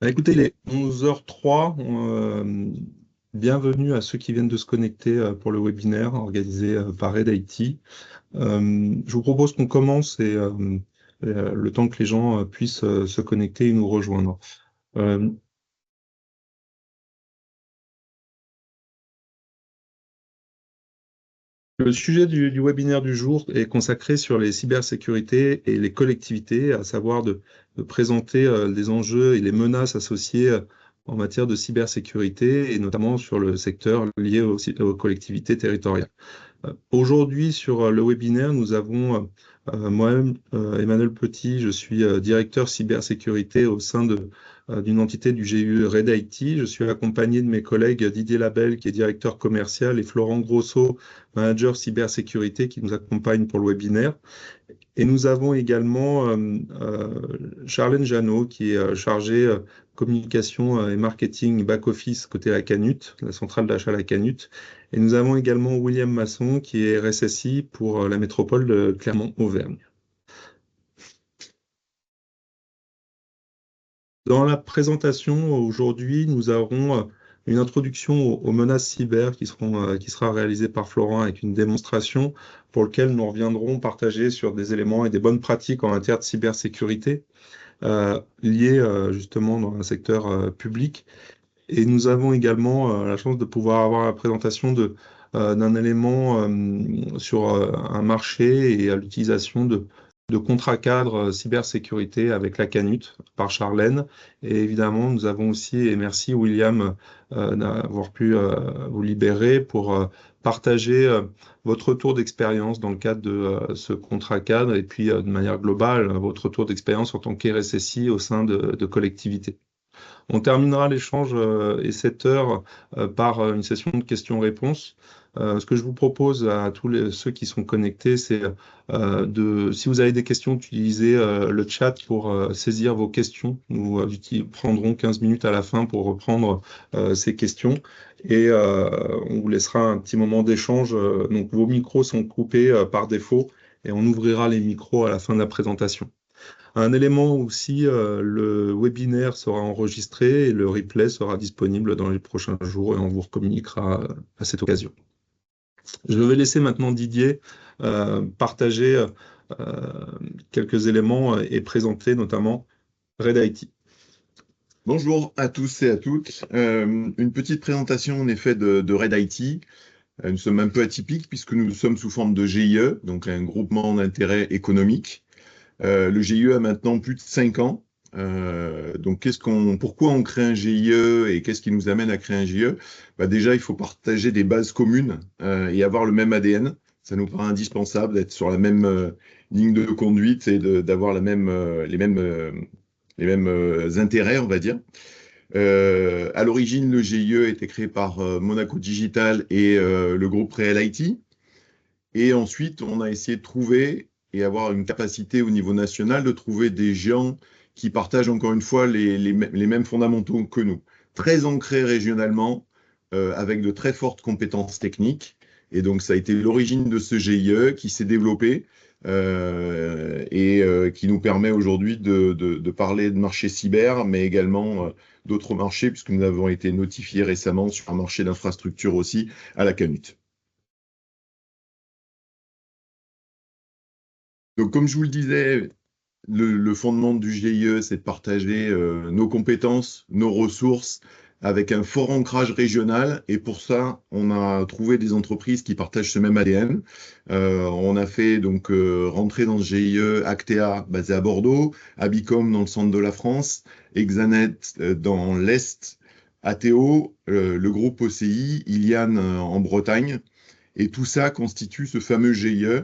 Écoutez, il est 11h03. Bienvenue à ceux qui viennent de se connecter pour le webinaire organisé par Red IT. Je vous propose qu'on commence et le temps que les gens puissent se connecter et nous rejoindre. Euh, le sujet du webinaire du jour est consacré sur les cybersécurités et les collectivités, à savoir de présenter les enjeux et les menaces associées en matière de cybersécurité et notamment sur le secteur lié aux collectivités territoriales. Aujourd'hui, sur le webinaire, nous avons moi-même, Emmanuel Petit, je suis directeur cybersécurité au sein d'une entité du GUE Red IT. Je suis accompagné de mes collègues Didier Labelle, qui est directeur commercial, et Florent Grosso, manager cybersécurité, qui nous accompagne pour le webinaire. Et nous avons également Charlène Jeannot, qui est chargée communication et marketing back-office côté la Canut, la centrale d'achat La Canut. Et nous avons également William Masson, qui est RSSI pour la métropole de Clermont-Auvergne. Dans la présentation aujourd'hui, nous aurons une introduction aux menaces cyber qui sera réalisée par Florent avec une démonstration pour laquelle nous reviendrons partager sur des éléments et des bonnes pratiques en matière de cybersécurité liées justement dans un secteur public. Et nous avons également la chance de pouvoir avoir la présentation d'un élément sur un marché et à l'utilisation de contrats cadres cybersécurité avec la Canut par Charlène. Et évidemment, nous avons aussi, et merci William d'avoir pu vous libérer pour partager votre retour d'expérience dans le cadre de ce contrat cadre et puis de manière globale, votre retour d'expérience en tant qu'RSSI au sein de collectivités. On terminera l'échange et cette heure par une session de questions-réponses. Ce que je vous propose à ceux qui sont connectés, c'est si vous avez des questions, d'utiliser le chat pour saisir vos questions. Nous prendrons 15 minutes à la fin pour reprendre ces questions et on vous laissera un petit moment d'échange. Donc vos micros sont coupés par défaut et on ouvrira les micros à la fin de la présentation. Un élément aussi, le webinaire sera enregistré et le replay sera disponible dans les prochains jours et on vous communiquera à cette occasion. Je vais laisser maintenant Didier partager quelques éléments et présenter notamment Red IT. Bonjour à tous et à toutes. Une petite présentation en effet de Red IT. Nous sommes un peu atypiques puisque nous sommes sous forme de GIE, donc un groupement d'intérêt économique. Le GIE a maintenant plus de 5 ans. Donc pourquoi on crée un GIE et qu'est-ce qui nous amène à créer un GIE? Déjà, il faut partager des bases communes et avoir le même ADN. Ça nous paraît indispensable d'être sur la même ligne de conduite et d'avoir les mêmes intérêts, on va dire. À l'origine, le GIE a été créé par Monaco Digital et le groupe Real IT. Et ensuite, on a essayé de trouver et avoir une capacité au niveau national de trouver des gens qui partagent encore une fois les mêmes fondamentaux que nous. Très ancrés régionalement, avec de très fortes compétences techniques. Et donc, ça a été l'origine de ce GIE qui s'est développé et qui nous permet aujourd'hui de parler de marché cyber, mais également d'autres marchés, puisque nous avons été notifiés récemment sur un marché d'infrastructure aussi à la Canut. Donc, comme je vous le disais, le fondement du GIE, c'est de partager nos compétences, nos ressources, avec un fort ancrage régional. Et pour ça, on a trouvé des entreprises qui partagent ce même ADN. On a fait donc rentrer dans ce GIE Actea, basé à Bordeaux, Abicom dans le centre de la France, Exanet dans l'Est, ATO, le groupe OCI, Ilian en Bretagne. Et tout ça constitue ce fameux GIE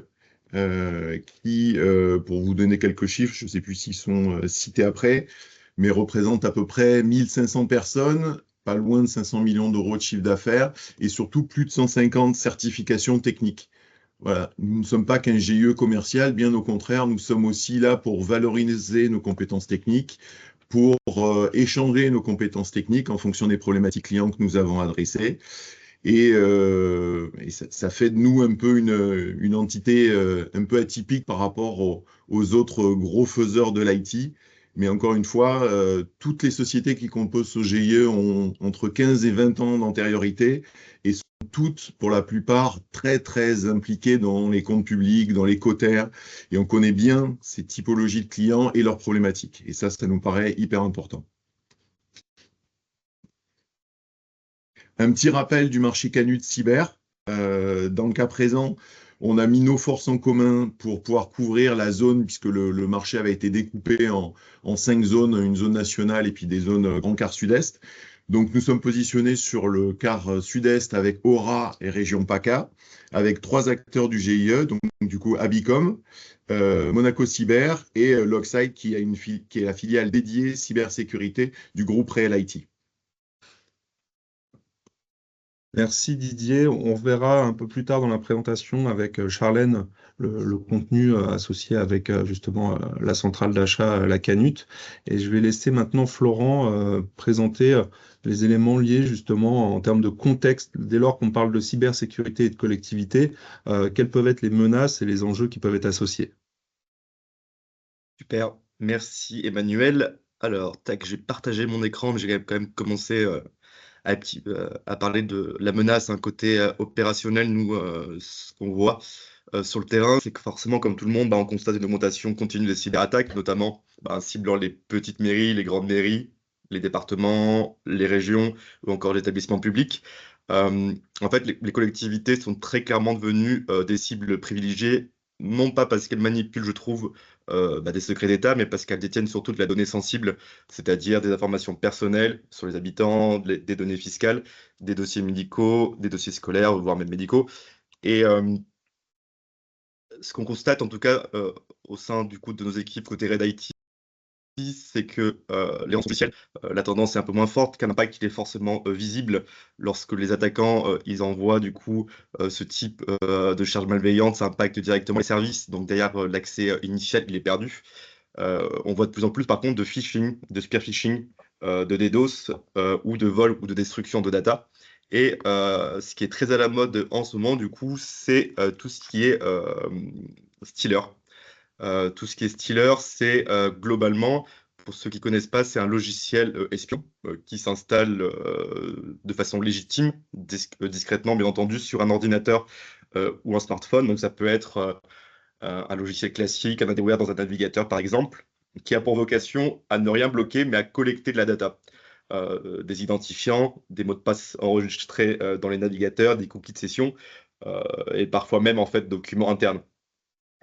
qui, pour vous donner quelques chiffres, je ne sais plus s'ils sont cités après, mais représente à peu près 1500 personnes, pas loin de 500 millions d'euros de chiffre d'affaires et surtout plus de 150 certifications techniques. Voilà. Nous ne sommes pas qu'un GIE commercial, bien au contraire, nous sommes aussi là pour valoriser nos compétences techniques, pour échanger nos compétences techniques en fonction des problématiques clients que nous avons adressées. Et ça fait de nous un peu une entité un peu atypique par rapport aux autres gros faiseurs de l'IT. Mais encore une fois, toutes les sociétés qui composent ce GIE ont entre 15 et 20 ans d'antériorité et sont toutes, pour la plupart, très, très impliquées dans les comptes publics, dans les cotères. Et on connaît bien ces typologies de clients et leurs problématiques. Et ça nous paraît hyper important. Un petit rappel du marché Canut cyber. Dans le cas présent, on a mis nos forces en commun pour pouvoir couvrir la zone, puisque le marché avait été découpé en 5 zones, une zone nationale et puis des zones Grand Quart Sud-Est. Donc nous sommes positionnés sur le quart Sud-Est avec Aura et région PACA, avec 3 acteurs du GIE, donc du coup Abicom, Monaco Cyber et Lockside qui est la filiale dédiée cybersécurité du groupe Real IT. Merci Didier. On verra un peu plus tard dans la présentation avec Charlène le contenu associé avec justement la centrale d'achat, la Canut. Et je vais laisser maintenant Florent présenter les éléments liés justement en termes de contexte. Dès lors qu'on parle de cybersécurité et de collectivité, quelles peuvent être les menaces et les enjeux qui peuvent être associés? Super, merci Emmanuel. Alors, tac, j'ai partagé mon écran, mais j'ai quand même commencé à parler de la menace, un côté opérationnel. Nous, ce qu'on voit sur le terrain, c'est que forcément, comme tout le monde, on constate une augmentation continue des cyberattaques, notamment ciblant les petites mairies, les grandes mairies, les départements, les régions ou encore les établissements publics. En fait, les collectivités sont très clairement devenues des cibles privilégiées, non pas parce qu'elles manipulent, je trouve, des secrets d'État, mais parce qu'elles détiennent surtout de la donnée sensible, c'est-à-dire des informations personnelles sur les habitants, des données fiscales, des dossiers médicaux, des dossiers scolaires, voire même médicaux. Et ce qu'on constate, en tout cas, au sein du coup de nos équipes côté Red IT, c'est que les rançons logicielles, la tendance est un peu moins forte, qu'un impact il est forcément visible lorsque les attaquants ils envoient du coup ce type de charge malveillante, ça impacte directement les services, donc derrière l'accès initial il est perdu. On voit de plus en plus par contre de phishing, de spear phishing, de DDoS ou de vol ou de destruction de data. Et ce qui est très à la mode en ce moment, du coup, c'est tout ce qui est stealer. Tout ce qui est stealer, c'est globalement, pour ceux qui ne connaissent pas, c'est un logiciel espion qui s'installe de façon légitime, discrètement bien entendu, sur un ordinateur ou un smartphone. Donc ça peut être un logiciel classique, un adware dans un navigateur par exemple, qui a pour vocation à ne rien bloquer, mais à collecter de la data. Des identifiants, des mots de passe enregistrés dans les navigateurs, des cookies de session, et parfois même en fait documents internes.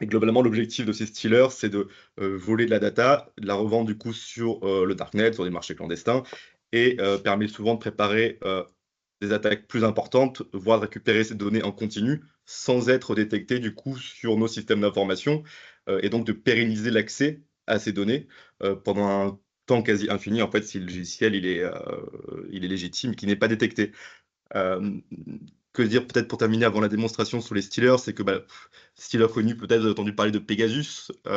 Et globalement, l'objectif de ces stealers, c'est de voler de la data, de la revendre du coup sur le darknet, sur des marchés clandestins, et permet souvent de préparer des attaques plus importantes, voire de récupérer ces données en continu sans être détecté du coup sur nos systèmes d'information, et donc de pérenniser l'accès à ces données pendant un temps quasi infini, en fait, si le logiciel il est légitime, qui n'est pas détecté. Euh, que dire peut-être pour terminer avant la démonstration sur les Steelers, c'est que Steelers connu, peut-être vous avez entendu parler de Pegasus, qui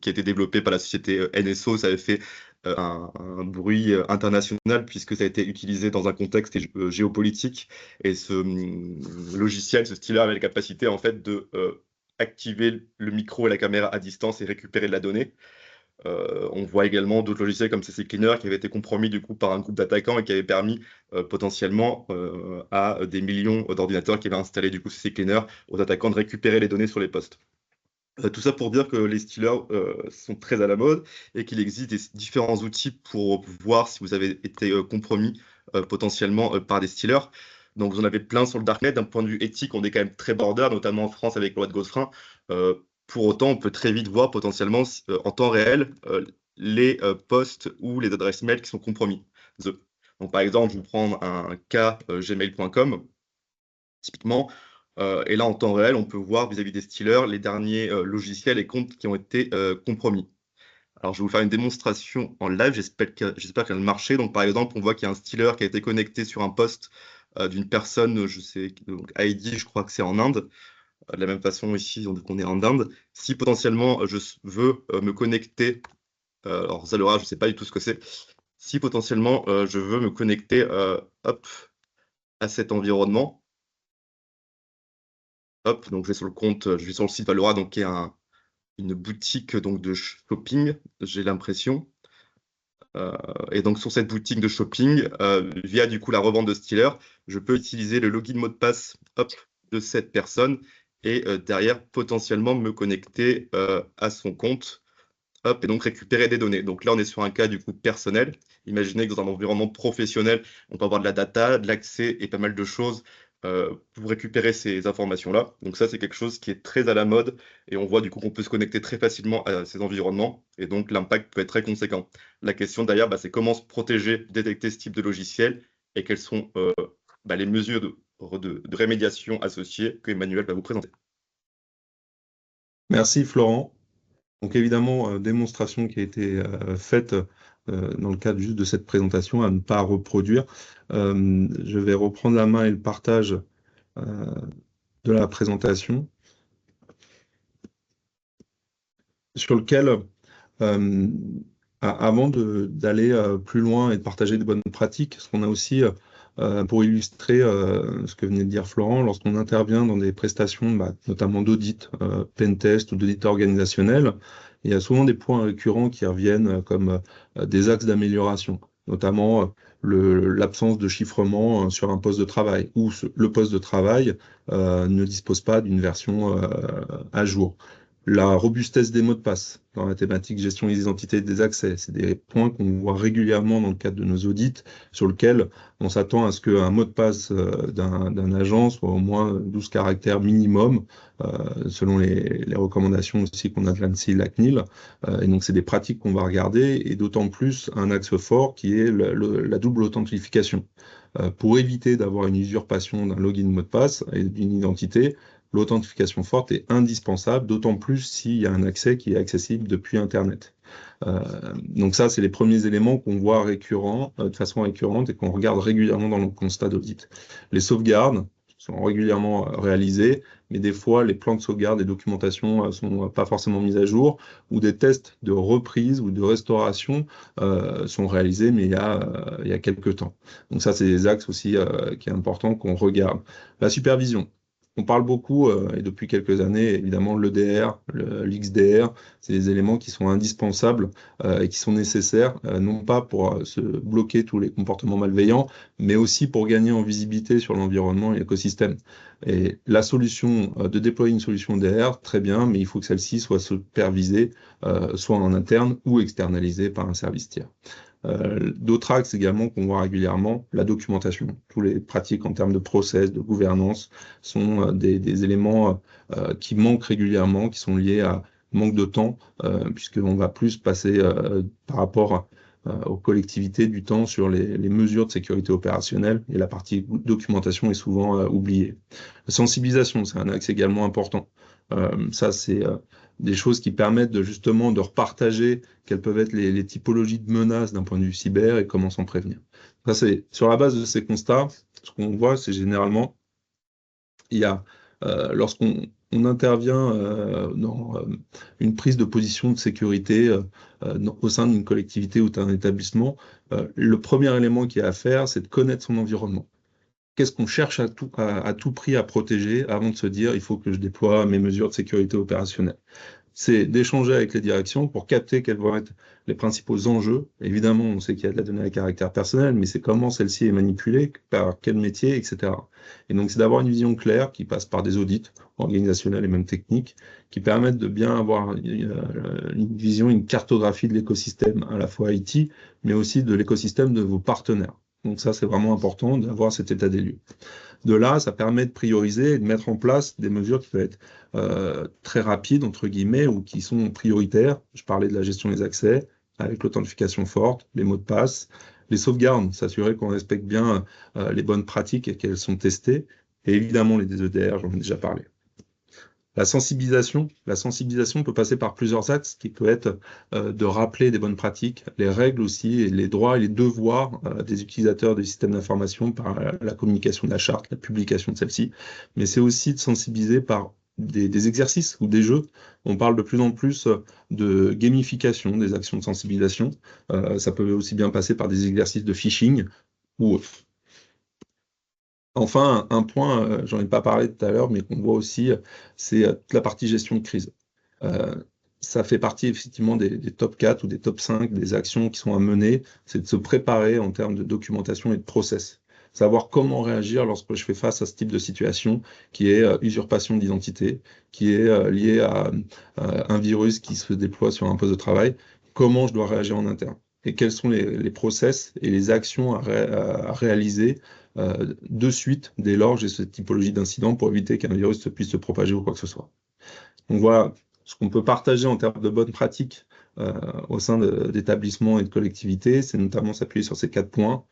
a été développé par la société NSO, ça avait fait un bruit international puisque ça a été utilisé dans un contexte géopolitique. Et ce logiciel, ce Steeler avait la capacité en fait de activer le micro et la caméra à distance et récupérer de la donnée. On voit également d'autres logiciels comme CC Cleaner qui avaient été compromis du coup par un groupe d'attaquants et qui avaient permis potentiellement à des millions d'ordinateurs qui avaient installé du coup CC Cleaner aux attaquants de récupérer les données sur les postes. Tout ça pour dire que les stealers sont très à la mode et qu'il existe des différents outils pour voir si vous avez été compromis potentiellement par des stealers. Donc vous en avez plein sur le darknet. D'un point de vue éthique, on est quand même très border, notamment en France avec la loi de Godfrein. Pour autant, on peut très vite voir potentiellement en temps réel les posts ou les adresses mail qui sont compromis. Donc par exemple, je vais prendre un cas gmail.com. Typiquement, et là, en temps réel, on peut voir vis-à-vis des stealers les derniers logiciels et comptes qui ont été compromis. Alors, je vais vous faire une démonstration en live. J'espère qu'elle va marcher. Donc, par exemple, on voit qu'il y a un stealer qui a été connecté sur un poste d'une personne, je sais, donc ID, je crois que c'est en Inde. De la même façon, ici, on est en Inde. Si potentiellement je veux me connecter, alors Zalora, je ne sais pas du tout ce que c'est. Si potentiellement je veux me connecter hop, à cet environnement, hop, donc je vais sur le compte, je vais sur le site Valora, donc qui est une boutique donc, de shopping, j'ai l'impression. Et donc sur cette boutique de shopping, via du coup la revente de Steeler, je peux utiliser le login mot de passe de cette personne et derrière potentiellement me connecter à son compte et donc récupérer des données. Donc là, on est sur un cas du coup personnel. Imaginez que dans un environnement professionnel, on peut avoir de la data, de l'accès et pas mal de choses pour récupérer ces informations-là. Donc ça, c'est quelque chose qui est très à la mode et on voit du coup qu'on peut se connecter très facilement à ces environnements et donc l'impact peut être très conséquent. La question d'ailleurs, c'est comment se protéger, détecter ce type de logiciel et quelles sont les mesures de rémédiation associées que Emmanuel va vous présenter. Merci Florent. Donc évidemment, démonstration qui a été faite dans le cadre juste de cette présentation à ne pas reproduire. Je vais reprendre la main et le partage de la présentation sur lequel, avant d'aller plus loin et de partager des bonnes pratiques, ce qu'on a aussi pour illustrer ce que venait de dire Florent, lorsqu'on intervient dans des prestations, notamment d'audit, pentest ou d'audit organisationnel, il y a souvent des points récurrents qui reviennent comme des axes d'amélioration, notamment l'absence de chiffrement sur un poste de travail, ou le poste de travail ne dispose pas d'une version à jour. La robustesse des mots de passe dans la thématique gestion des identités et des accès, c'est des points qu'on voit régulièrement dans le cadre de nos audits, sur lesquels on s'attend à ce qu'un mot de passe d'un agent soit au moins 12 caractères minimum, selon les recommandations aussi qu'on a de l'ANSSI et de la CNIL. Et donc, c'est des pratiques qu'on va regarder, et d'autant plus un axe fort qui est la double authentification. Pour éviter d'avoir une usurpation d'un login mot de passe et d'une identité, l'authentification forte est indispensable, d'autant plus s'il y a un accès qui est accessible depuis Internet. Donc ça, c'est les premiers éléments qu'on voit de façon récurrente et qu'on regarde régulièrement dans le constat d'audit. Les sauvegardes sont régulièrement réalisées, mais des fois, les plans de sauvegarde et documentation sont pas forcément mis à jour, ou des tests de reprise ou de restauration sont réalisés, mais il y a quelques temps. Donc ça, c'est des axes aussi qui est important qu'on regarde. La supervision. On parle beaucoup, et depuis quelques années, évidemment, l'EDR, l'XDR, c'est des éléments qui sont indispensables et qui sont nécessaires, non pas pour se bloquer tous les comportements malveillants, mais aussi pour gagner en visibilité sur l'environnement et l'écosystème. Et la solution de déployer une solution EDR, très bien, mais il faut que celle-ci soit supervisée, soit en interne ou externalisée par un service tiers. D'autres axes également qu'on voit régulièrement, la documentation. Tous les pratiques en termes de process, de gouvernance sont des éléments qui manquent régulièrement, qui sont liés à manque de temps, puisqu'on va plus passer par rapport aux collectivités du temps sur les mesures de sécurité opérationnelle, et la partie documentation est souvent oubliée. La sensibilisation, c'est un axe également important. Ça, c'est des choses qui permettent justement de repartager quelles peuvent être les typologies de menaces d'un point de vue cyber et comment s'en prévenir. Ça, c'est sur la base de ces constats, ce qu'on voit, c'est généralement, il y a, lorsqu'on intervient dans une prise de position de sécurité au sein d'une collectivité ou d'un établissement, le premier élément qu'il y a à faire, c'est de connaître son environnement. Qu'est-ce qu'on cherche à tout prix à protéger avant de se dire il faut que je déploie mes mesures de sécurité opérationnelle? C'est d'échanger avec les directions pour capter quels vont être les principaux enjeux. Évidemment, on sait qu'il y a de la donnée à caractère personnel, mais c'est comment celle-ci est manipulée, par quel métier, etc. Et donc, c'est d'avoir une vision claire qui passe par des audits organisationnels et même techniques, qui permettent de bien avoir une vision, une cartographie de l'écosystème, à la fois IT, mais aussi de l'écosystème de vos partenaires. Donc ça, c'est vraiment important d'avoir cet état des lieux. De là, ça permet de prioriser et de mettre en place des mesures qui peuvent être très rapides, entre guillemets, ou qui sont prioritaires. Je parlais de la gestion des accès, avec l'authentification forte, les mots de passe, les sauvegardes, s'assurer qu'on respecte bien les bonnes pratiques et qu'elles sont testées, et évidemment les EDR, j'en ai déjà parlé. La sensibilisation peut passer par plusieurs axes, qui peut être de rappeler des bonnes pratiques, les règles aussi, et les droits et les devoirs des utilisateurs des systèmes d'information par la communication de la charte, la publication de celle-ci, mais c'est aussi de sensibiliser par des exercices ou des jeux. On parle de plus en plus de gamification des actions de sensibilisation. Ça peut aussi bien passer par des exercices de phishing ou autres. Enfin, un point, j'en ai pas parlé tout à l'heure, mais qu'on voit aussi, c'est toute la partie gestion de crise. ça fait partie effectivement des top 4 ou des top 5 des actions qui sont à mener, c'est de se préparer en termes de documentation et de process. Savoir comment réagir lorsque je fais face à ce type de situation qui est usurpation d'identité, qui est liée à un virus qui se déploie sur un poste de travail, comment je dois réagir en interne et quels sont les process et les actions à réaliser de suite dès lors que j'ai cette typologie d'incident pour éviter qu'un virus puisse se propager ou quoi que ce soit. Donc voilà ce qu'on peut partager en termes de bonnes pratiques au sein d'établissements et de collectivités, c'est notamment s'appuyer sur ces 4 points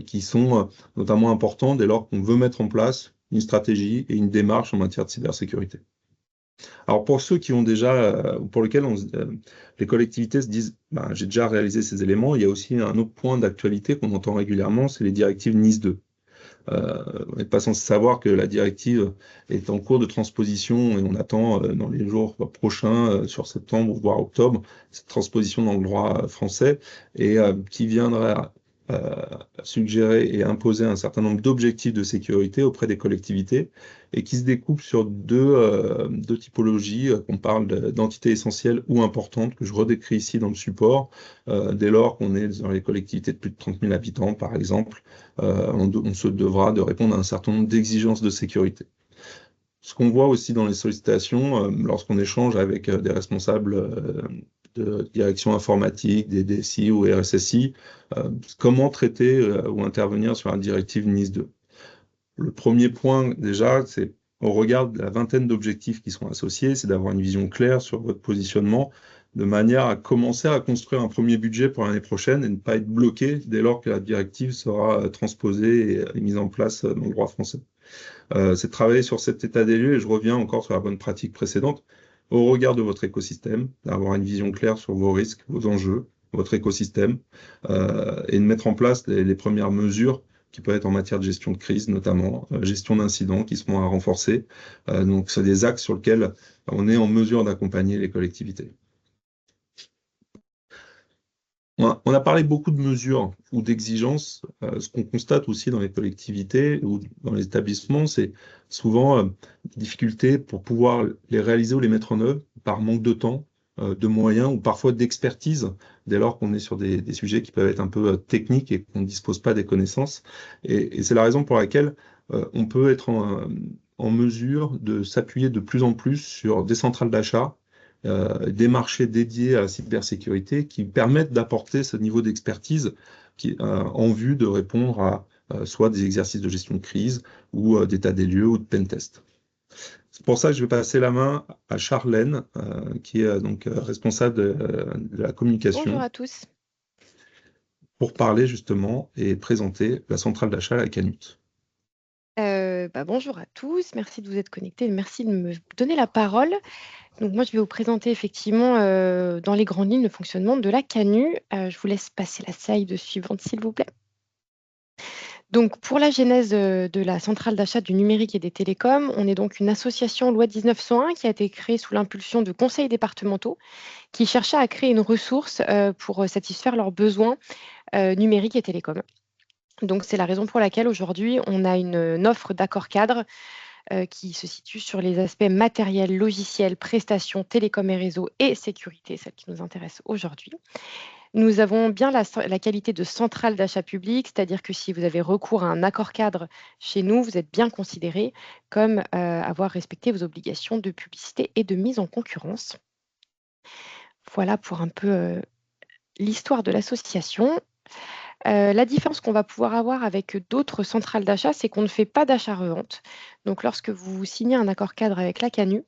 qui sont notamment importants dès lors qu'on veut mettre en place une stratégie et une démarche en matière de cybersécurité. Alors pour ceux qui ont déjà, pour lesquels les collectivités se disent bah, j'ai déjà réalisé ces éléments, il y a aussi un autre point d'actualité qu'on entend régulièrement, c'est les directives NIS 2. On n'est pas censé savoir que la directive est en cours de transposition et on attend dans les jours prochains, sur septembre voire octobre, cette transposition dans le droit français et qui viendra suggérer et imposer un certain nombre d'objectifs de sécurité auprès des collectivités et qui se découpent sur deux typologies. On parle d'entités essentielles ou importantes que je redécris ici dans le support. Dès lors qu'on est dans les collectivités de plus de 30 000 habitants, par exemple, on se devra de répondre à un certain nombre d'exigences de sécurité. Ce qu'on voit aussi dans les sollicitations, lorsqu'on échange avec des responsables de direction informatique, des DSI ou RSSI, comment traiter ou intervenir sur la directive NIS 2. Le premier point, déjà, c'est au regard de la vingtaine d'objectifs qui sont associés, c'est d'avoir une vision claire sur votre positionnement, de manière à commencer à construire un premier budget pour l'année prochaine et ne pas être bloqué dès lors que la directive sera transposée et mise en place dans le droit français. C'est de travailler sur cet état des lieux, et je reviens encore sur la bonne pratique précédente, au regard de votre écosystème, d'avoir une vision claire sur vos risques, vos enjeux, votre écosystème, et de mettre en place les premières mesures qui peuvent être en matière de gestion de crise, notamment gestion d'incidents qui seront à renforcer. Donc, c'est des axes sur lesquels on est en mesure d'accompagner les collectivités. On a parlé beaucoup de mesures ou d'exigences. Ce qu'on constate aussi dans les collectivités ou dans les établissements, c'est souvent des difficultés pour pouvoir les réaliser ou les mettre en œuvre par manque de temps, de moyens ou parfois d'expertise, dès lors qu'on est sur des sujets qui peuvent être un peu techniques et qu'on ne dispose pas des connaissances. Et c'est la raison pour laquelle on peut être en mesure de s'appuyer de plus en plus sur des centrales d'achat, des marchés dédiés à la cybersécurité qui permettent d'apporter ce niveau d'expertise en vue de répondre à soit des exercices de gestion de crise ou d'état des lieux ou de pentest. C'est pour ça que je vais passer la main à Charlène, qui est donc responsable de la communication. Bonjour à tous. Pour parler justement et présenter la centrale d'achat, la Canut. Bonjour à tous, merci de vous être connectés, merci de me donner la parole. Donc moi, je vais vous présenter effectivement dans les grandes lignes le fonctionnement de la Canut. Je vous laisse passer la slide suivante, s'il vous plaît. Donc pour la genèse de la centrale d'achat du numérique et des télécoms, on est donc une association loi 1901 qui a été créée sous l'impulsion de conseils départementaux qui cherchaient à créer une ressource pour satisfaire leurs besoins numériques et télécoms. Donc, c'est la raison pour laquelle aujourd'hui, on a une offre d'accord cadre qui se situe sur les aspects matériels, logiciels, prestations, télécom et réseaux et sécurité, celle qui nous intéresse aujourd'hui. Nous avons bien la qualité de centrale d'achat public, c'est-à-dire que si vous avez recours à un accord cadre chez nous, vous êtes bien considéré comme avoir respecté vos obligations de publicité et de mise en concurrence. Voilà pour un peu l'histoire de l'association. La différence qu'on va pouvoir avoir avec d'autres centrales d'achat, c'est qu'on ne fait pas d'achat-revente. Donc, lorsque vous signez un accord cadre avec la Canut,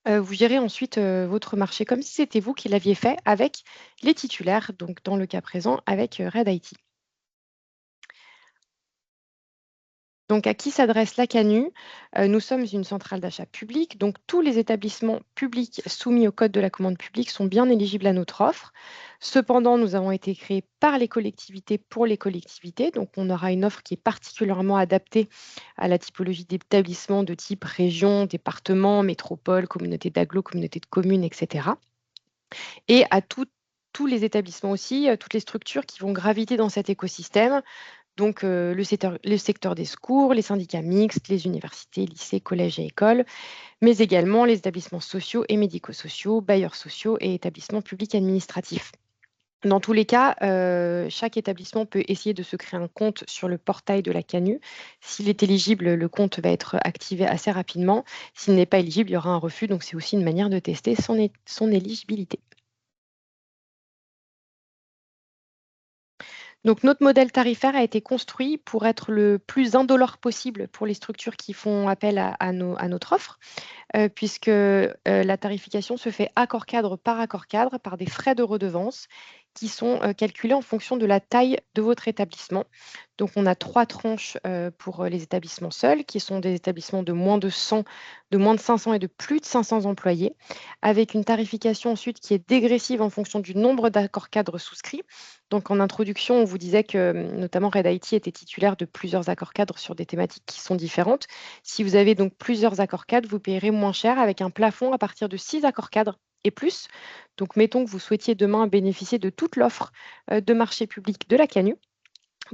vous gérez ensuite votre marché comme si c'était vous qui l'aviez fait avec les titulaires, donc dans le cas présent avec Red IT. Donc, à qui s'adresse la Canut? Nous sommes une centrale d'achat publique, donc tous les établissements publics soumis au Code de la commande publique sont bien éligibles à notre offre. Cependant, nous avons été créés par les collectivités pour les collectivités, donc on aura une offre qui est particulièrement adaptée à la typologie d'établissements de type région, département, métropole, communauté d'agglo, communauté de communes, etc. Et à tous les établissements aussi, toutes les structures qui vont graviter dans cet écosystème, Donc, le secteur des secours, les syndicats mixtes, les universités, lycées, collèges et écoles, mais également les établissements sociaux et médico-sociaux, bailleurs sociaux et établissements publics administratifs. Dans tous les cas, chaque établissement peut essayer de se créer un compte sur le portail de la CANU. S'il est éligible, le compte va être activé assez rapidement. S'il n'est pas éligible, il y aura un refus. Donc, c'est aussi une manière de tester son éligibilité. Donc, notre modèle tarifaire a été construit pour être le plus indolore possible pour les structures qui font appel à notre offre, puisque la tarification se fait accord cadre, par des frais de redevance qui sont calculés en fonction de la taille de votre établissement. Donc, on a 3 tranches pour les établissements seuls, qui sont des établissements de moins de 100, de moins de 500 et de plus de 500 employés, avec une tarification ensuite qui est dégressive en fonction du nombre d'accords cadres souscrits. Donc, en introduction, on vous disait que notamment Red IT était titulaire de plusieurs accords cadres sur des thématiques qui sont différentes. Si vous avez donc plusieurs accords cadres, vous payerez moins cher avec un plafond à partir de 6 accords cadres et plus. Donc, mettons que vous souhaitiez demain bénéficier de toute l'offre de marché public de la CANU.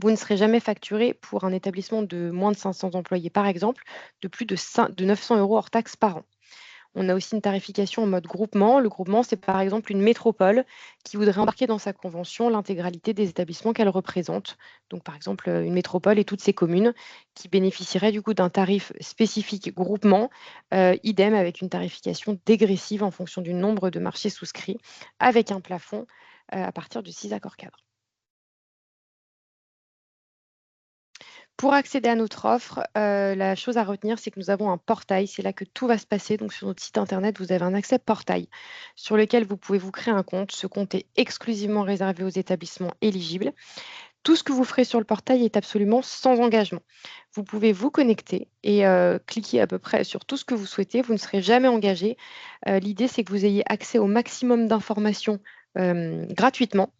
Vous ne serez jamais facturé pour un établissement de moins de 500 employés, par exemple, de plus de 900 € hors taxes par an. On a aussi une tarification en mode groupement. Le groupement, c'est par exemple une métropole qui voudrait embarquer dans sa convention l'intégralité des établissements qu'elle représente. Donc, par exemple, une métropole et toutes ses communes qui bénéficieraient du coup d'un tarif spécifique groupement, idem avec une tarification dégressive en fonction du nombre de marchés souscrits, avec un plafond à partir de 6 accords cadres. Pour accéder à notre offre, la chose à retenir, c'est que nous avons un portail. C'est là que tout va se passer. Donc, sur notre site internet, vous avez un accès portail sur lequel vous pouvez vous créer un compte. Ce compte est exclusivement réservé aux établissements éligibles. Tout ce que vous ferez sur le portail est absolument sans engagement. Vous pouvez vous connecter et cliquer à peu près sur tout ce que vous souhaitez. Vous ne serez jamais engagé. L'idée, c'est que vous ayez accès au maximum d'informations gratuitement.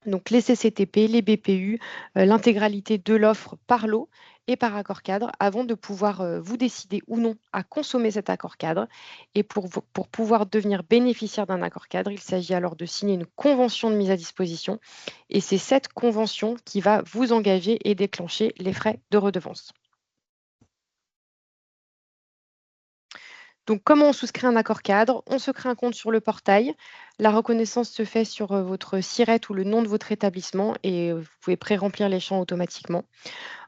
Donc les CCTP, les BPU, l'intégralité de l'offre par lot et par accord cadre avant de pouvoir vous décider ou non à consommer cet accord cadre. Et pour pouvoir devenir bénéficiaire d'un accord cadre, il s'agit alors de signer une convention de mise à disposition. Et c'est cette convention qui va vous engager et déclencher les frais de redevance. Donc, comment on souscrit un accord cadre? On se crée un compte sur le portail. La reconnaissance se fait sur votre SIRET ou le nom de votre établissement et vous pouvez pré-remplir les champs automatiquement.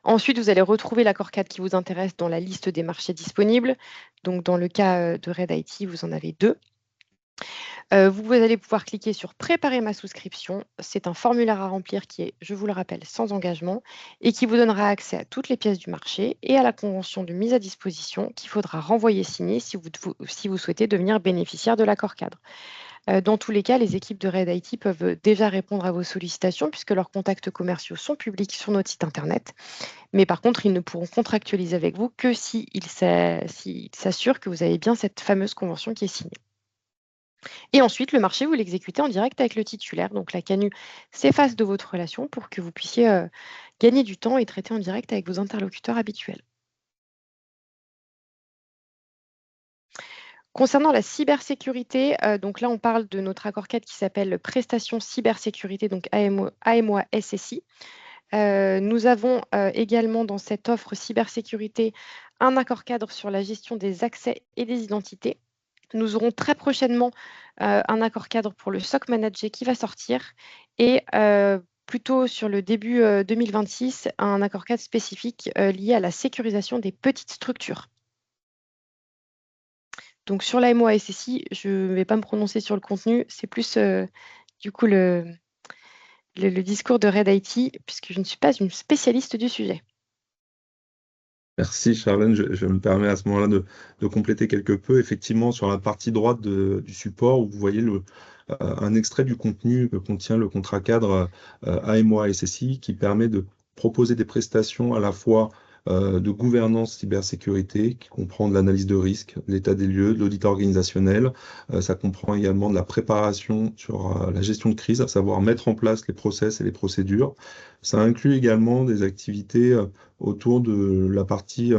Ensuite, vous allez retrouver l'accord cadre qui vous intéresse dans la liste des marchés disponibles. Donc, dans le cas de Red IT, vous en avez 2. Vous allez pouvoir cliquer sur Préparer ma souscription. C'est un formulaire à remplir qui est, je vous le rappelle, sans engagement et qui vous donnera accès à toutes les pièces du marché et à la convention de mise à disposition qu'il faudra renvoyer signer si vous souhaitez devenir bénéficiaire de l'accord cadre. Dans tous les cas, les équipes de Red IT peuvent déjà répondre à vos sollicitations puisque leurs contacts commerciaux sont publics sur notre site internet. Mais par contre, ils ne pourront contractualiser avec vous que s'ils s'assurent que vous avez bien cette fameuse convention qui est signée. Et ensuite, le marché, vous l'exécutez en direct avec le titulaire. Donc, la CANU s'efface de votre relation pour que vous puissiez gagner du temps et traiter en direct avec vos interlocuteurs habituels. Concernant la cybersécurité, donc là, on parle de notre accord cadre qui s'appelle Prestations cybersécurité, donc AMOA SSI. Nous avons également dans cette offre cybersécurité un accord cadre sur la gestion des accès et des identités. Nous aurons très prochainement un accord cadre pour le SOC Manager qui va sortir et plutôt sur le début 2026, un accord cadre spécifique lié à la sécurisation des petites structures. Donc sur la MOA SSI, je ne vais pas me prononcer sur le contenu, c'est plus du coup le discours de Red IT, puisque je ne suis pas une spécialiste du sujet. Merci Charlène, je me permets à ce moment-là de compléter quelque peu. Effectivement, sur la partie droite du support, où vous voyez un extrait du contenu que contient le contrat cadre AMOA SSI qui permet de proposer des prestations à la fois de gouvernance cybersécurité qui comprend de l'analyse de risque, l'état des lieux, de l'audit organisationnel. Ça comprend également de la préparation sur la gestion de crise, à savoir mettre en place les process et les procédures. Ça inclut également des activités autour de la partie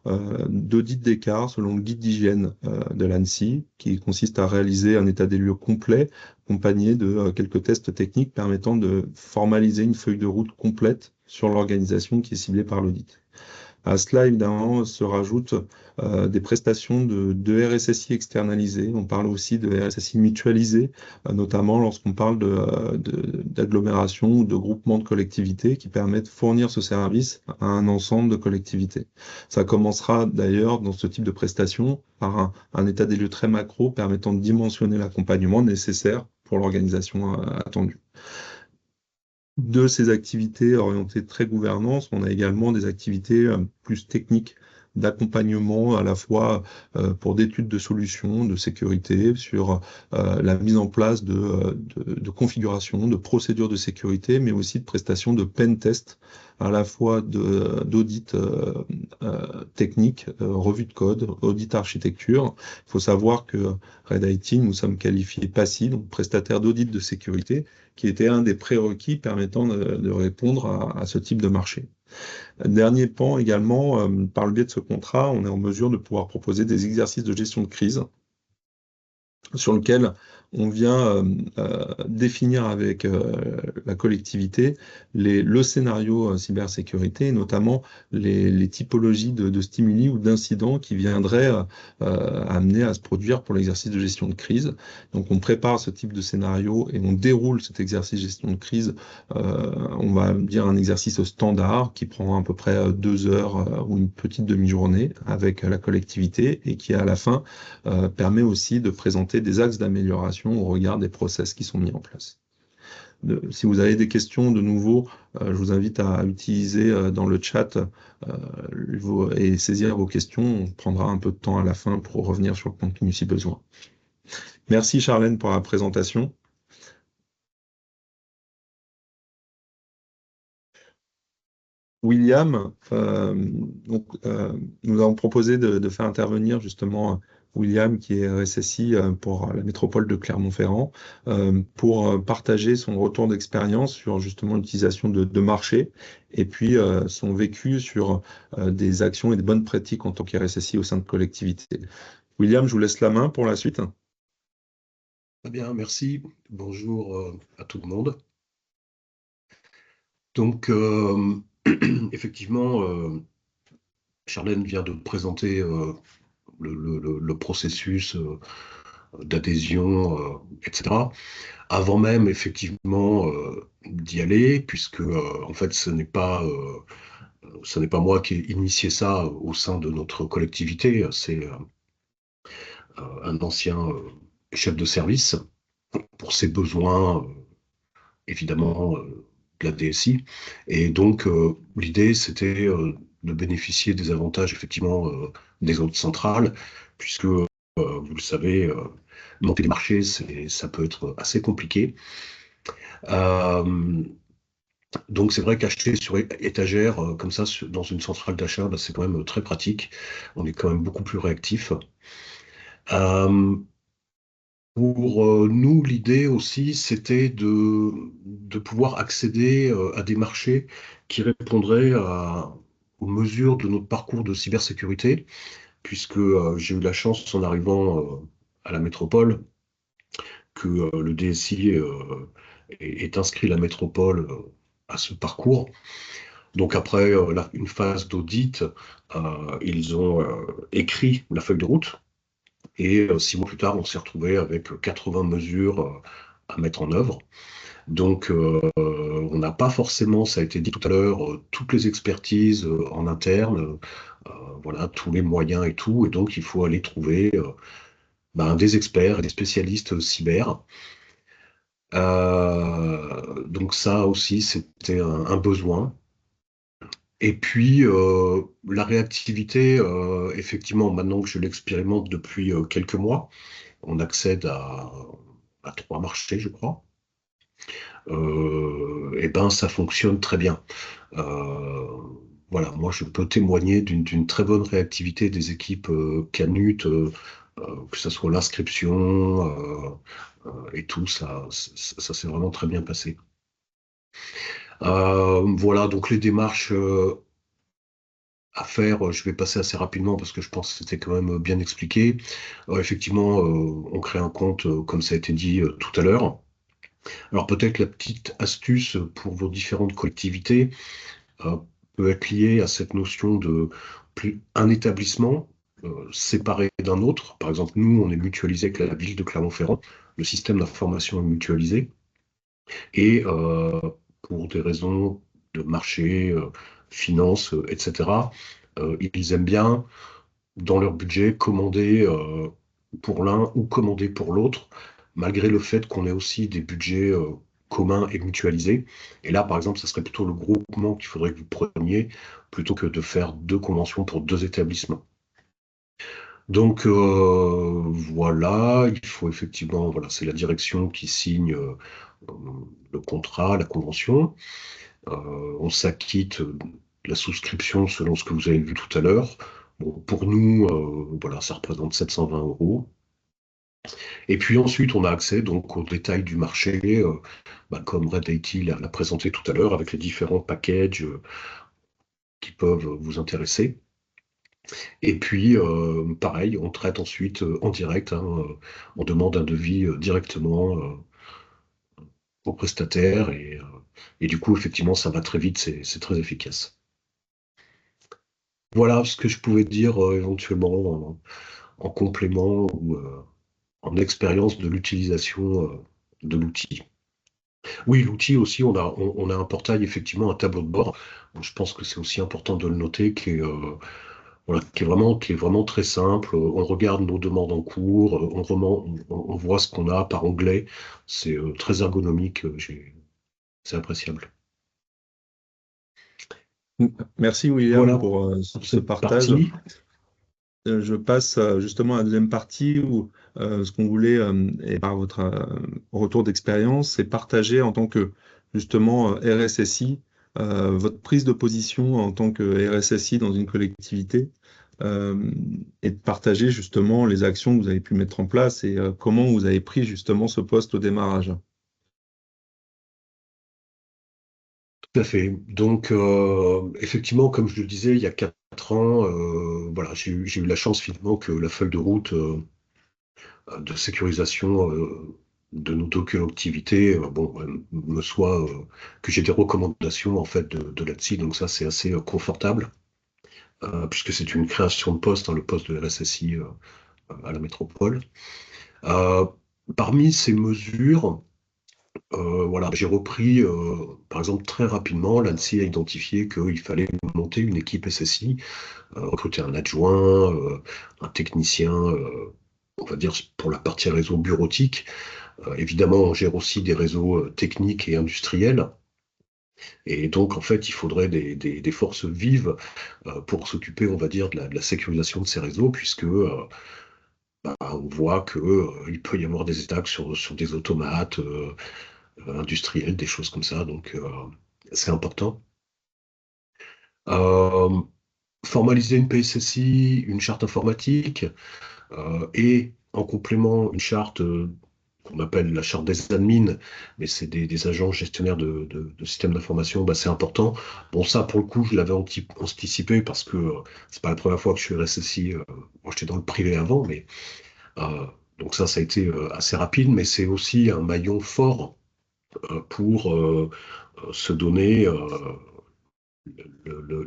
d'audit d'écart selon le guide d'hygiène de l'ANSSI, qui consiste à réaliser un état des lieux complet, accompagné de quelques tests techniques permettant de formaliser une feuille de route complète sur l'organisation qui est ciblée par l'audit. À cela, évidemment, se rajoutent des prestations de RSSI externalisées. On parle aussi de RSSI mutualisées, notamment lorsqu'on parle d'agglomération ou de groupement de collectivités qui permettent de fournir ce service à un ensemble de collectivités. Ça commencera d'ailleurs dans ce type de prestation par un état des lieux très macro permettant de dimensionner l'accompagnement nécessaire pour l'organisation attendue. De ces activités orientées très gouvernance, on a également des activités plus techniques d'accompagnement à la fois pour d'études de solutions, de sécurité, sur la mise en place de configurations, de procédures de sécurité, mais aussi de prestations de pen test, à la fois d'audit technique, revue de code, audit architecture. Il faut savoir que Red IT, nous sommes qualifiés PASI, donc prestataire d'audit de sécurité, qui était un des prérequis permettant de répondre à ce type de marché. Dernier pan également, par le biais de ce contrat, on est en mesure de pouvoir proposer des exercices de gestion de crise sur lequel on vient définir avec la collectivité le scénario cybersécurité, et notamment les typologies de stimuli ou d'incidents qui viendraient amener à se produire pour l'exercice de gestion de crise. Donc on prépare ce type de scénario et on déroule cet exercice de gestion de crise, on va dire un exercice standard qui prend à peu près 2 heures ou une petite demi-journée avec la collectivité et qui à la fin permet aussi de présenter des axes d'amélioration au regard des process qui sont mis en place. Si vous avez des questions de nouveau, je vous invite à utiliser dans le chat et saisir vos questions. On prendra un peu de temps à la fin pour revenir sur le contenu si besoin. Merci Charlène pour la présentation. William, nous avons proposé de faire intervenir justement William, qui est RSSI pour la métropole de Clermont-Ferrand, pour partager son retour d'expérience sur justement l'utilisation de marché et puis son vécu sur des actions et des bonnes pratiques en tant qu'RSSI au sein de collectivités. William, je vous laisse la main pour la suite. Très bien, merci. Bonjour à tout le monde. Donc, effectivement, Charlène vient de présenter le processus d'adhésion, etc. Avant même, effectivement, d'y aller, puisque, en fait, ce n'est pas moi qui ai initié ça au sein de notre collectivité, c'est un ancien chef de service pour ses besoins, évidemment, de la DSI. Et donc, l'idée, c'était de bénéficier des avantages, effectivement, des autres centrales, puisque, vous le savez, monter les marchés, ça peut être assez compliqué. Donc, c'est vrai qu'acheter sur étagère, comme ça, dans une centrale d'achat, bah, c'est quand même très pratique. On est quand même beaucoup plus réactif. Pour nous, l'idée aussi, c'était de pouvoir accéder à des marchés qui répondraient aux mesures de notre parcours de cybersécurité, puisque j'ai eu la chance, en arrivant à la métropole, que le DSI ait inscrit la métropole à ce parcours. Donc après une phase d'audit, ils ont écrit la feuille de route. Et 6 mois plus tard, on s'est retrouvé avec 80 mesures à mettre en œuvre. Donc, on n'a pas forcément, ça a été dit tout à l'heure, toutes les expertises en interne, voilà, tous les moyens et tout. Et donc, il faut aller trouver des experts et des spécialistes cyber. Donc ça aussi, c'était un besoin. Et puis, la réactivité, effectivement, maintenant que je l'expérimente depuis quelques mois, on accède à 3 marchés, je crois. Et ben, ça fonctionne très bien. voilà, moi je peux témoigner d'une très bonne réactivité des équipes Canut, que ce soit l'inscription et tout, ça s'est vraiment très bien passé. Voilà, donc les démarches à faire, je vais passer assez rapidement parce que je pense que c'était quand même bien expliqué. Effectivement, on crée un compte, comme ça a été dit tout à l'heure. Alors peut-être la petite astuce pour vos différentes collectivités euh, peut être liée à cette notion de un établissement séparé d'un autre. Par exemple, nous, on est mutualisé avec la ville de Clermont-Ferrand. Le système d'information est mutualisé. Et pour des raisons de marché, finance, etc., ils aiment bien, dans leur budget, commander pour l'un ou commander pour l'autre, malgré le fait qu'on ait aussi des budgets communs et mutualisés. Et là, par exemple, ça serait plutôt le groupement qu'il faudrait que vous preniez, plutôt que de faire deux conventions pour deux établissements. Donc voilà, il faut effectivement, voilà, c'est la direction qui signe le contrat, la convention. On s'acquitte de la souscription selon ce que vous avez vu tout à l'heure. Bon, pour nous, voilà, ça représente 720 euros. Et puis ensuite, on a accès donc aux détails du marché, comme Red IT l'a présenté tout à l'heure, avec les différents packages qui peuvent vous intéresser. Et puis, pareil, on traite ensuite en direct, hein, on demande un devis directement au prestataire, et du coup, effectivement, ça va très vite, c'est très efficace. Voilà ce que je pouvais dire éventuellement en complément ou en expérience de l'utilisation de l'outil. Oui, l'outil aussi, on a un portail, effectivement, un tableau de bord. Donc, je pense que c'est aussi important de le noter, voilà, qui est vraiment très simple. On regarde nos demandes en cours, on voit ce qu'on a par onglet. C'est très ergonomique, c'est appréciable. Merci William Voilà pour pour ce cette partage. partie. Je passe justement à la deuxième partie où ce qu'on voulait, et par votre retour d'expérience, c'est partager en tant que justement RSSI, votre prise de position en tant que RSSI dans une collectivité, euh, et de partager justement les actions que vous avez pu mettre en place et comment vous avez pris justement ce poste au démarrage. Tout à fait. Donc, effectivement, comme je le disais, il y a 4 ans, voilà, j'ai eu la chance finalement que la feuille de route de sécurisation de nos collectivités, me soit que j'ai des recommandations en fait de l'ANSSI. Donc ça, c'est assez confortable puisque c'est une création de poste, hein, le poste de RSSI à la métropole. Euh, Parmi ces mesures, voilà, j'ai repris, par exemple, très rapidement, l'ANSSI a identifié qu'il fallait monter une équipe SSI, recruter un adjoint, un technicien, on va dire pour la partie réseau bureautique. Évidemment, on gère aussi des réseaux techniques et industriels. Et donc, en fait, il faudrait des forces vives pour s'occuper, on va dire, de la sécurisation de ces réseaux, puisque on voit que il peut y avoir des attaques sur des automates industriels, des choses comme ça. Donc, c'est important. Euh, Formaliser une PSSI, une charte informatique, et en complément une charte qu'on appelle la charte des admins, mais c'est des agents gestionnaires de systèmes d'information, bah, c'est important. Bon, ça, pour le coup, je l'avais anticipé parce que c'est pas la première fois que je suis RSSI. Moi, j'étais dans le privé avant, mais donc ça a été assez rapide, mais c'est aussi un maillon fort pour se donner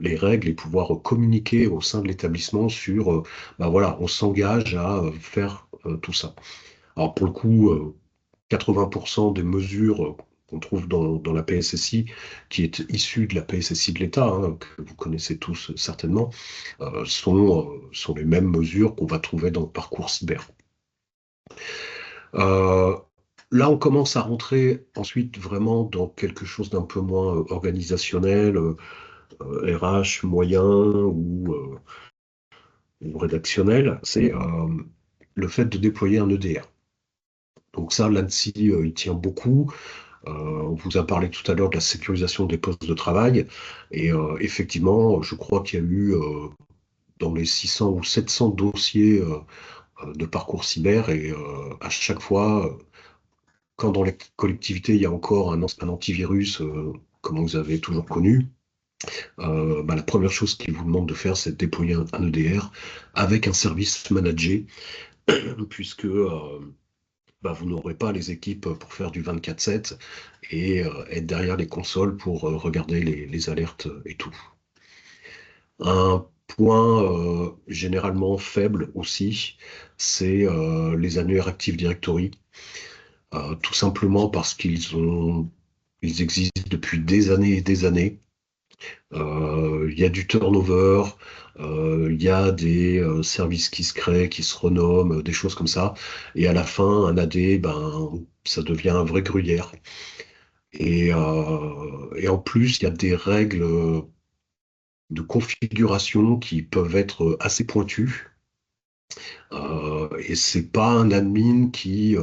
les règles et pouvoir communiquer au sein de l'établissement sur, voilà, on s'engage à faire tout ça. Alors pour le coup, 80% des mesures qu'on trouve dans la PSSI, qui est issue de la PSSI de l'État, hein, que vous connaissez tous certainement, sont les mêmes mesures qu'on va trouver dans le parcours cyber. Euh, Là, on commence à rentrer ensuite vraiment dans quelque chose d'un peu moins organisationnel, RH moyen ou rédactionnel. C'est le fait de déployer un EDR. Donc ça, l'ANSSI, il tient beaucoup. On vous a parlé tout à l'heure de la sécurisation des postes de travail. Et effectivement, je crois qu'il y a eu dans les 600 ou 700 dossiers de parcours cyber. Et à chaque fois, quand dans les collectivités, il y a encore un antivirus, comme vous avez toujours connu, la première chose qu'ils vous demandent de faire, c'est de déployer un EDR avec un service managé, puisque vous n'aurez pas les équipes pour faire du 24/7 et être derrière les consoles pour regarder les alertes et tout. Un point généralement faible aussi, c'est les annuaires Active Directory, tout simplement parce ils existent depuis des années et des années. Il y a du turnover, il y a des services qui se créent, qui se renomment, des choses comme ça. Et à la fin, un AD, ça devient un vrai gruyère. Et en plus, il y a des règles de configuration qui peuvent être assez pointues. Et c'est pas un admin qui,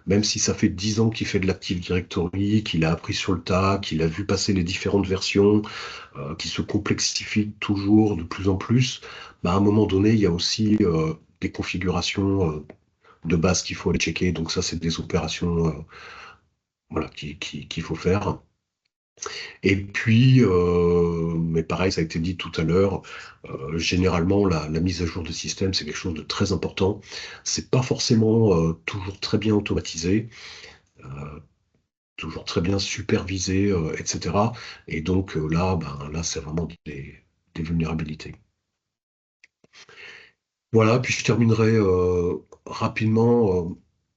même si ça fait 10 ans qu'il fait de l'Active Directory, qu'il a appris sur le tas, qu'il a vu passer les différentes versions, qui se complexifie toujours de plus en plus, à un moment donné, il y a aussi des configurations de base qu'il faut aller checker. Donc ça, c'est des opérations qu'il faut faire. Et puis, mais pareil, ça a été dit tout à l'heure, généralement, la mise à jour de système, c'est quelque chose de très important. C'est pas forcément toujours très bien automatisé, euh, toujours très bien supervisé, etc. Et donc là, c'est vraiment des vulnérabilités. Voilà, puis je terminerai rapidement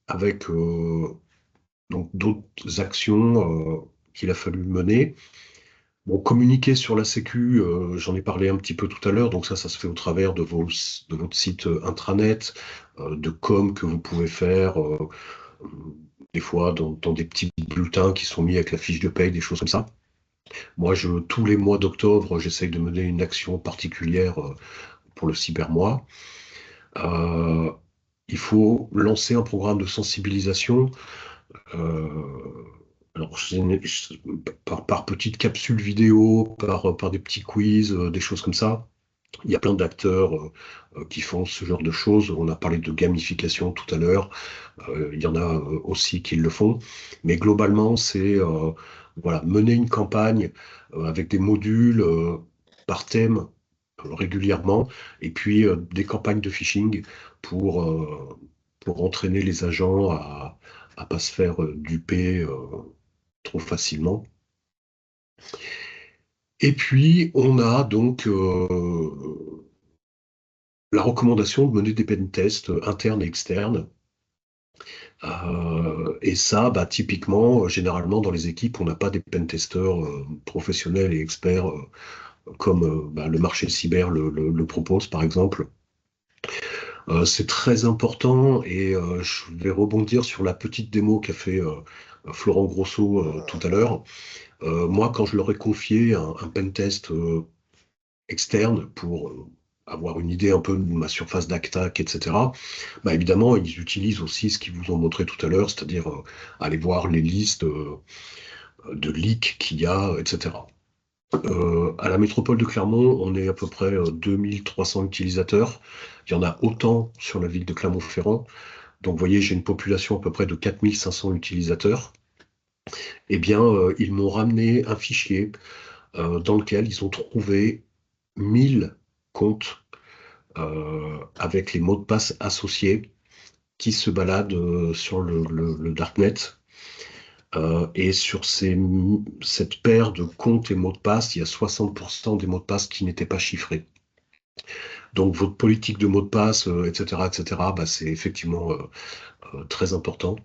avec donc d'autres actions qu'il a fallu mener. Bon, communiquer sur la sécu, j'en ai parlé un petit peu tout à l'heure, donc ça se fait au travers de votre site intranet, de com que vous pouvez faire, des fois dans des petits bulletins qui sont mis avec la fiche de paye, des choses comme ça. Moi, tous les mois d'octobre, j'essaye de mener une action particulière pour le cybermois. Euh, il faut lancer un programme de sensibilisation. Euh, alors, par petites capsules vidéo, par des petits quiz, des choses comme ça. Il y a plein d'acteurs qui font ce genre de choses. On a parlé de gamification tout à l'heure. Il y en a aussi qui le font. Mais globalement, c'est mener une campagne avec des modules par thème régulièrement, et puis des campagnes de phishing pour, euh, pour entraîner les agents à pas se faire duper trop facilement. Et puis, on a donc la recommandation de mener des pen tests internes et externes. Et ça, typiquement, généralement, dans les équipes, on n'a pas des pen testeurs professionnels et experts comme le marché cyber le propose, par exemple. C'est très important et je vais rebondir sur la petite démo qu'a fait Florent Grosso tout à l'heure. Moi, quand je leur ai confié un pen test externe pour avoir une idée un peu de ma surface d'attaque, etc., évidemment, ils utilisent aussi ce qu'ils vous ont montré tout à l'heure, c'est-à-dire aller voir les listes de leaks qu'il y a, etc. À la métropole de Clermont, on est à peu près 2300 utilisateurs. Il y en a autant sur la ville de Clermont-Ferrand. Donc, vous voyez, j'ai une population à peu près de 4500 utilisateurs. Eh bien, ils m'ont ramené un fichier dans lequel ils ont trouvé 1000 comptes avec les mots de passe associés qui se baladent sur le Darknet. Et sur cette paire de comptes et mots de passe, il y a 60% des mots de passe qui n'étaient pas chiffrés. Donc votre politique de mots de passe, etc., c'est effectivement très important.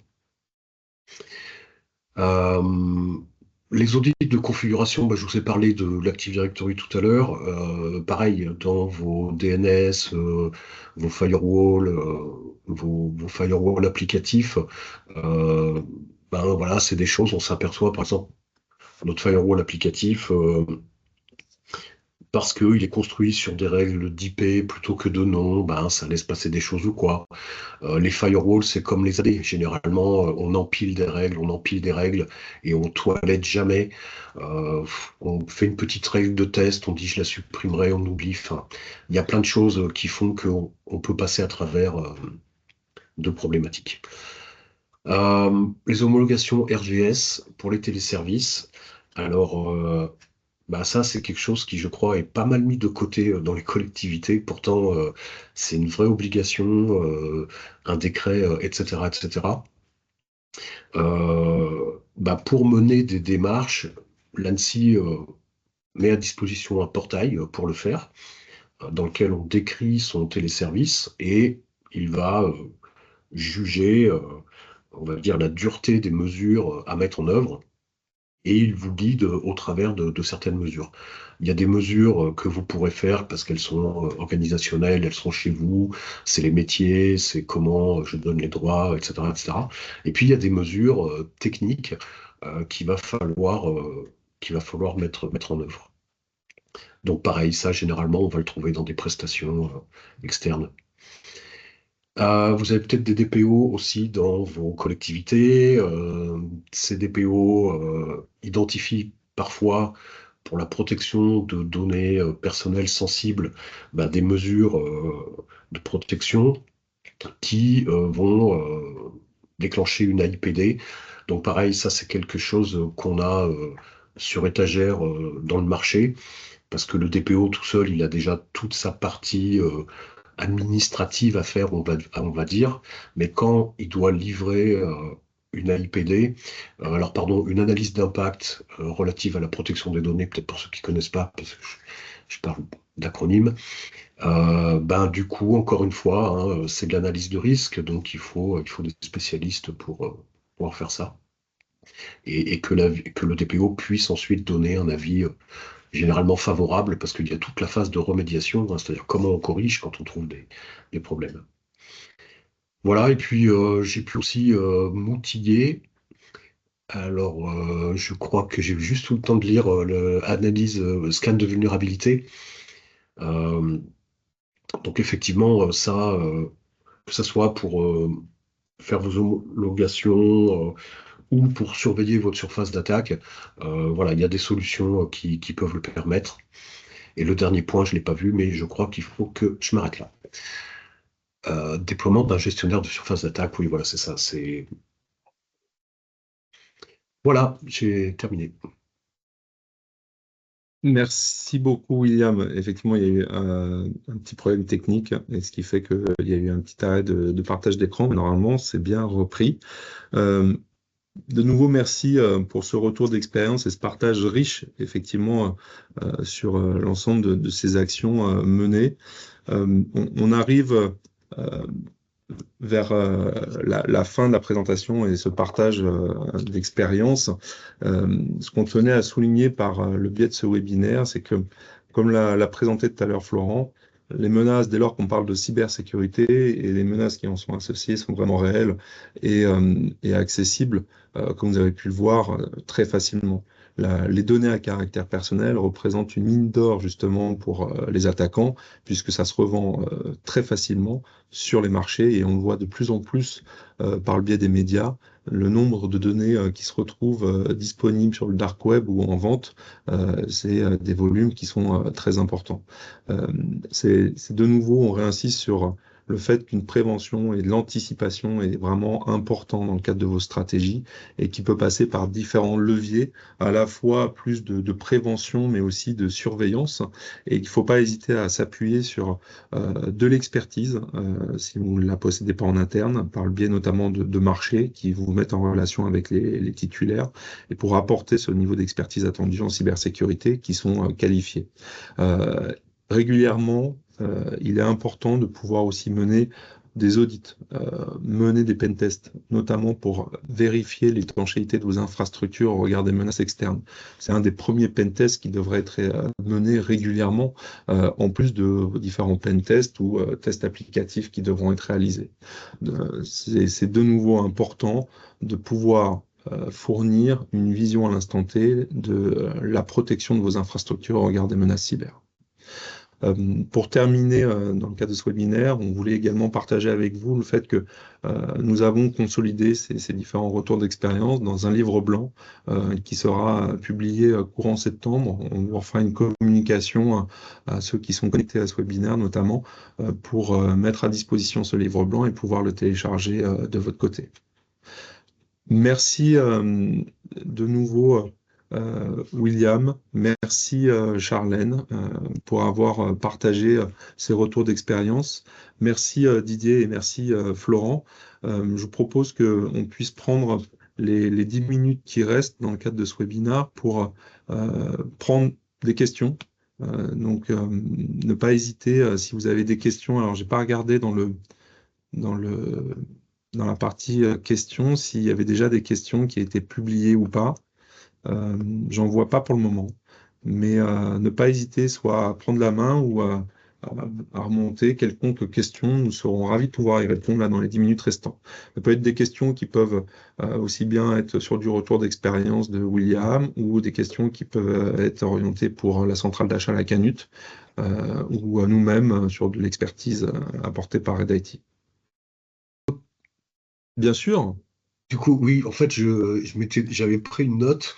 Les audits de configuration, je vous ai parlé de l'Active Directory tout à l'heure. Pareil, dans vos DNS, vos firewalls, vos firewalls applicatifs, voilà, c'est des choses, on s'aperçoit, par exemple, notre firewall applicatif, parce qu'il est construit sur des règles d'IP plutôt que de nom, ben, ça laisse passer des choses ou quoi. Les firewalls, c'est comme les AD. Généralement, on empile des règles et on toilette jamais. On fait une petite règle de test, on dit je la supprimerai, on oublie. Enfin, il y a plein de choses qui font qu'on peut passer à travers de problématiques. Les homologations RGS pour les téléservices. Alors, bah ça, c'est quelque chose qui, je crois, est pas mal mis de côté dans les collectivités. Pourtant, c'est une vraie obligation, un décret, etc., etc. Bah pour mener des démarches, l'ANSSI met à disposition un portail pour le faire, dans lequel on décrit son téléservice et il va juger, on va dire, la dureté des mesures à mettre en œuvre et il vous guide au travers de certaines mesures. Il y a des mesures que vous pourrez faire parce qu'elles sont organisationnelles, elles sont chez vous, c'est les métiers, c'est comment je donne les droits, etc., etc. Et puis il y a des mesures techniques qu'il va falloir mettre en œuvre. Donc pareil, ça généralement on va le trouver dans des prestations externes. Vous avez peut-être des DPO aussi dans vos collectivités. Ces DPO identifient parfois, pour la protection de données personnelles sensibles, bah, des mesures de protection qui vont déclencher une AIPD. Donc pareil, ça c'est quelque chose qu'on a sur étagère dans le marché, parce que le DPO tout seul, il a déjà toute sa partie administrative à faire, on va dire, mais quand il doit livrer une AIPD, alors pardon, une analyse d'impact relative à la protection des données, peut-être pour ceux qui connaissent pas, parce que je parle d'acronyme, ben du coup, encore une fois, hein, c'est de l'analyse de risque, donc il faut des spécialistes pour pouvoir faire ça, et que le DPO puisse ensuite donner un avis généralement favorable parce qu'il y a toute la phase de remédiation, hein, c'est-à-dire comment on corrige quand on trouve des problèmes. Voilà, et puis j'ai pu aussi m'outiller. Alors, je crois que j'ai juste tout le temps de lire l'analyse scan de vulnérabilité. Euh, donc effectivement, ça, que ça soit pour faire vos homologations ou pour surveiller votre surface d'attaque, voilà, il y a des solutions qui peuvent le permettre. Et le dernier point, je ne l'ai pas vu, mais je crois qu'il faut que je m'arrête là. Déploiement d'un gestionnaire de surface d'attaque, oui, voilà, c'est ça. Voilà, j'ai terminé. Merci beaucoup, William. Effectivement, il y a eu un petit problème technique, et ce qui fait qu'il y a eu un petit arrêt de partage d'écran. Mais normalement, c'est bien repris. De nouveau, merci pour ce retour d'expérience et ce partage riche, effectivement, sur l'ensemble de ces actions menées. On arrive vers la fin de la présentation et ce partage d'expérience. Ce qu'on tenait à souligner par le biais de ce webinaire, c'est que, comme l'a présenté tout à l'heure Florent, les menaces, dès lors qu'on parle de cybersécurité, et les menaces qui en sont associées sont vraiment réelles et accessibles, comme vous avez pu le voir, très facilement. Les données à caractère personnel représentent une mine d'or justement pour les attaquants, puisque ça se revend très facilement sur les marchés et on le voit de plus en plus par le biais des médias. Le nombre de données qui se retrouvent disponibles sur le dark web ou en vente, c'est des volumes qui sont très importants. C'est de nouveau, on réinsiste sur le fait qu'une prévention et de l'anticipation est vraiment important dans le cadre de vos stratégies et qui peut passer par différents leviers, à la fois plus de prévention mais aussi de surveillance, et il ne faut pas hésiter à s'appuyer sur de l'expertise, si vous ne la possédez pas en interne, par le biais notamment de marchés qui vous mettent en relation avec les titulaires, et pour apporter ce niveau d'expertise attendu en cybersécurité qui sont qualifiés. Régulièrement, il est important de pouvoir aussi mener des audits, mener des pentests, notamment pour vérifier l'étanchéité de vos infrastructures au regard des menaces externes. C'est un des premiers pentests qui devrait être mené régulièrement, en plus de vos différents pentests ou tests applicatifs qui devront être réalisés. C'est de nouveau important de pouvoir fournir une vision à l'instant T de la protection de vos infrastructures au regard des menaces cyber. Pour terminer, dans le cadre de ce webinaire, on voulait également partager avec vous le fait que nous avons consolidé ces différents retours d'expérience dans un livre blanc qui sera publié courant septembre. On vous fera une communication à ceux qui sont connectés à ce webinaire, notamment pour mettre à disposition ce livre blanc et pouvoir le télécharger de votre côté. Merci de nouveau William, merci Charlène pour avoir partagé ces retours d'expérience. Merci Didier et merci Florent. Je vous propose qu'on puisse prendre les 10 minutes qui restent dans le cadre de ce webinaire pour prendre des questions. Donc ne pas hésiter si vous avez des questions. Alors j'ai pas regardé dans la partie questions s'il y avait déjà des questions qui étaient publiées ou pas. J'en vois pas pour le moment, mais ne pas hésiter soit à prendre la main ou à remonter quelconque question. Nous serons ravis de pouvoir y répondre là dans les 10 minutes restantes. Ça peut être des questions qui peuvent aussi bien être sur du retour d'expérience de William ou des questions qui peuvent être orientées pour la centrale d'achat La Canute ou nous-mêmes sur de l'expertise apportée par Red IT. Bien sûr. Du coup, oui, en fait, j'avais pris une note,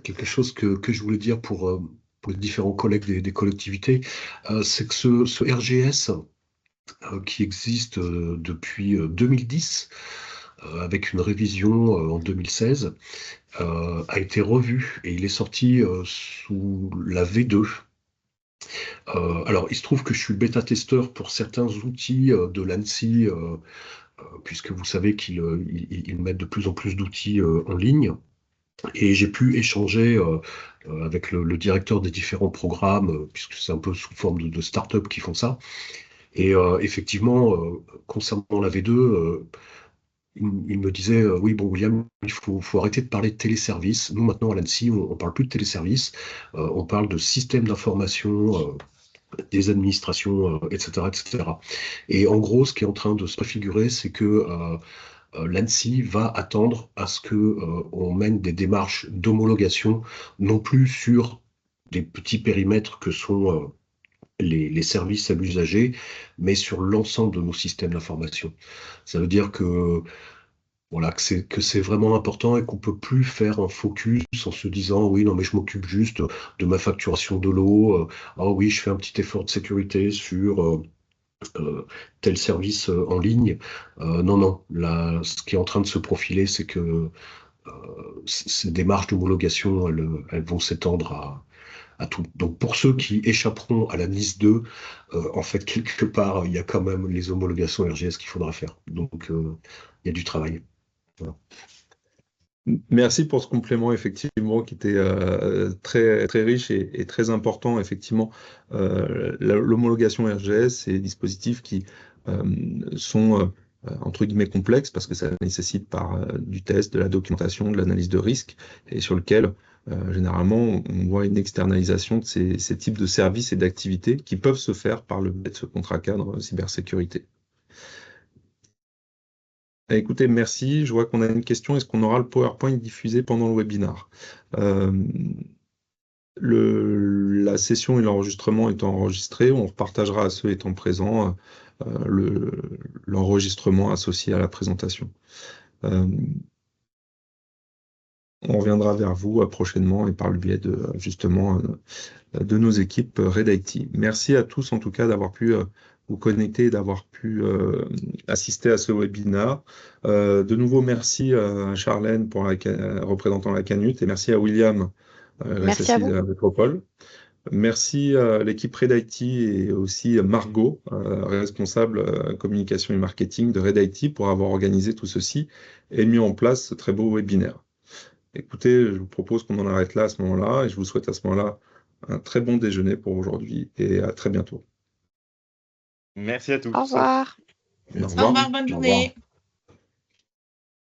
quelque chose que je voulais dire pour les différents collègues des collectivités, c'est que ce RGS qui existe depuis 2010, avec une révision en 2016, a été revu et il est sorti sous la V2. Alors, il se trouve que je suis bêta-testeur pour certains outils de l'ANSSI, puisque vous savez qu'ils mettent de plus en plus d'outils en ligne. Et j'ai pu échanger avec le directeur des différents programmes, puisque c'est un peu sous forme de start-up qui font ça. Et effectivement, concernant la V2, il me disait, oui, bon, William, il faut arrêter de parler de téléservices. Nous, maintenant, à l'ANSSI, on ne parle plus de téléservices, on parle de système d'information des administrations, etc., etc. Et en gros, ce qui est en train de se préfigurer, c'est que l'ANSSI va attendre à ce que on mène des démarches d'homologation, non plus sur des petits périmètres que sont les services à l'usager, mais sur l'ensemble de nos systèmes d'information. Ça veut dire que voilà, que c'est vraiment important et qu'on peut plus faire un focus en se disant oui, non, mais je m'occupe juste de ma facturation de l'eau. Ah oui, je fais un petit effort de sécurité sur tel service en ligne. Non, non. Là, ce qui est en train de se profiler, c'est que ces démarches d'homologation, elles vont s'étendre à tout. Donc, pour ceux qui échapperont à la NIS 2, en fait, quelque part, il y a quand même les homologations RGS qu'il faudra faire. Donc, il y a du travail. Voilà. Merci pour ce complément, effectivement, qui était très, très riche et très important. Effectivement, l'homologation RGS, c'est des dispositifs qui sont, entre guillemets, complexes parce que ça nécessite du test, de la documentation, de l'analyse de risque et sur lequel, généralement, on voit une externalisation de ces types de services et d'activités qui peuvent se faire par le biais de ce contrat cadre cybersécurité. Écoutez, merci. Je vois qu'on a une question. Est-ce qu'on aura le PowerPoint diffusé pendant le webinaire? La session et l'enregistrement étant enregistrés, on repartagera à ceux étant présents l'enregistrement associé à la présentation. On reviendra vers vous prochainement et par le biais de justement de nos équipes Red IT. Merci à tous en tout cas d'avoir pu vous connecter et d'avoir pu assister à ce webinaire. De nouveau, merci à Charlène représentant la Canute et merci à William, Merci à RSSI de vous. la métropole. Merci à l'équipe Red IT et aussi Margot, responsable communication et marketing de Red IT pour avoir organisé tout ceci et mis en place ce très beau webinaire. Écoutez, je vous propose qu'on en arrête là à ce moment-là et je vous souhaite à ce moment-là un très bon déjeuner pour aujourd'hui et à très bientôt. Merci à tous. Au revoir. Au Au revoir, bonne journée.